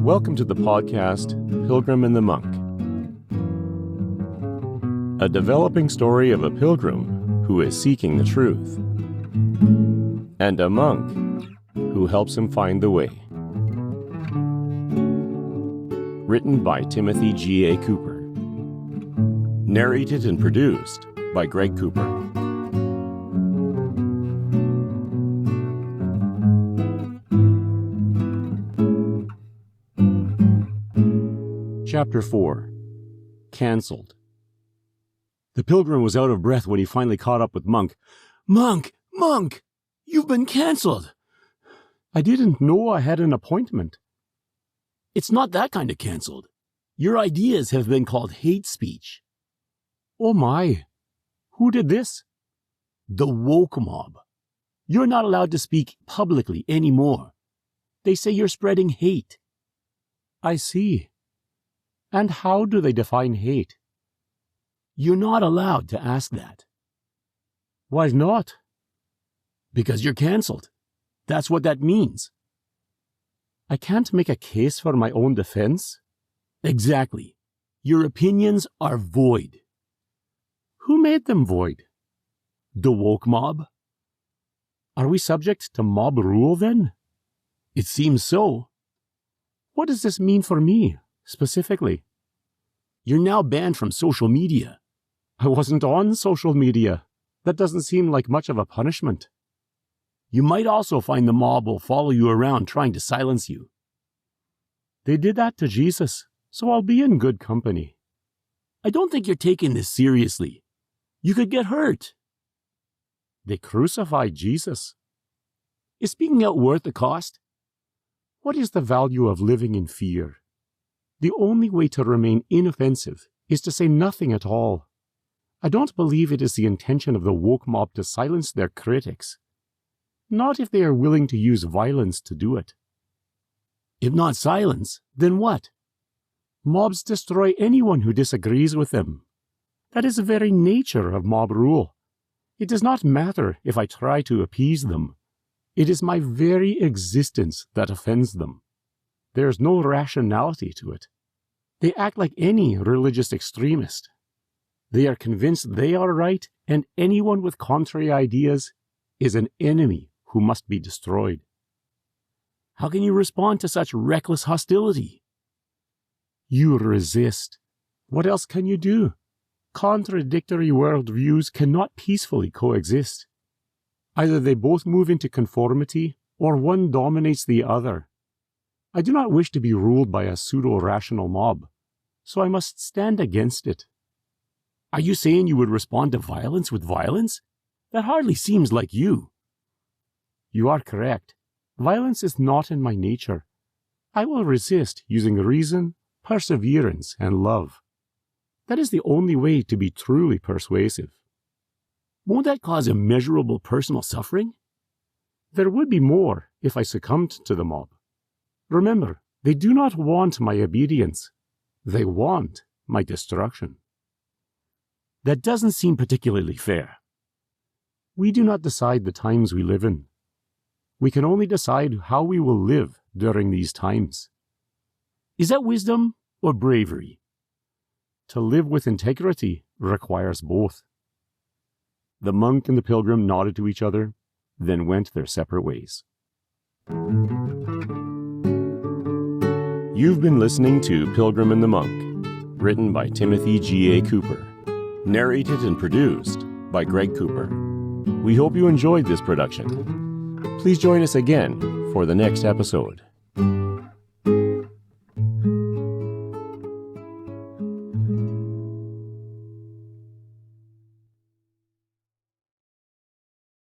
Welcome to the podcast, Pilgrim and the Monk. A developing story of a pilgrim who is seeking the truth, and a monk who helps him find the way. Written by Timothy G.A. Cooper. Narrated and produced by Greg Cooper. Chapter 4. Cancelled. The pilgrim was out of breath when he finally caught up with Monk. Monk! You've been cancelled! I didn't know I had an appointment. It's not that kind of cancelled. Your ideas have been called hate speech. Oh my! Who did this? The woke mob. You're not allowed to speak publicly anymore. They say you're spreading hate. I see. And how do they define hate? You're not allowed to ask that. Why not? Because you're cancelled. That's what that means. I can't make a case for my own defense? Exactly. Your opinions are void. Who made them void? The woke mob. Are we subject to mob rule then? It seems so. What does this mean for me, specifically? You're now banned from social media. I wasn't on social media. That doesn't seem like much of a punishment. You might also find the mob will follow you around trying to silence you. They did that to Jesus, so I'll be in good company. I don't think you're taking this seriously. You could get hurt. They crucified Jesus. Is speaking out worth the cost? What is the value of living in fear? The only way to remain inoffensive is to say nothing at all. I don't believe it is the intention of the woke mob to silence their critics. Not if they are willing to use violence to do it. If not silence, then what? Mobs destroy anyone who disagrees with them. That is the very nature of mob rule. It does not matter if I try to appease them. It is my very existence that offends them. There is no rationality to it. They act like any religious extremist. They are convinced they are right, and anyone with contrary ideas is an enemy who must be destroyed. How can you respond to such reckless hostility? You resist. What else can you do? Contradictory worldviews cannot peacefully coexist. Either they both move into conformity, or one dominates the other. I do not wish to be ruled by a pseudo-rational mob, so I must stand against it. Are you saying you would respond to violence with violence? That hardly seems like you. You are correct. Violence is not in my nature. I will resist using reason, perseverance, and love. That is the only way to be truly persuasive. Won't that cause immeasurable personal suffering? There would be more if I succumbed to the mob. Remember, they do not want my obedience. They want my destruction. That doesn't seem particularly fair. We do not decide the times we live in. We can only decide how we will live during these times. Is that wisdom or bravery? To live with integrity requires both. The monk and the pilgrim nodded to each other, then went their separate ways. You've been listening to Pilgrim and the Monk, written by Timothy G.A. Cooper, narrated and produced by Greg Cooper. We hope you enjoyed this production. Please join us again for the next episode.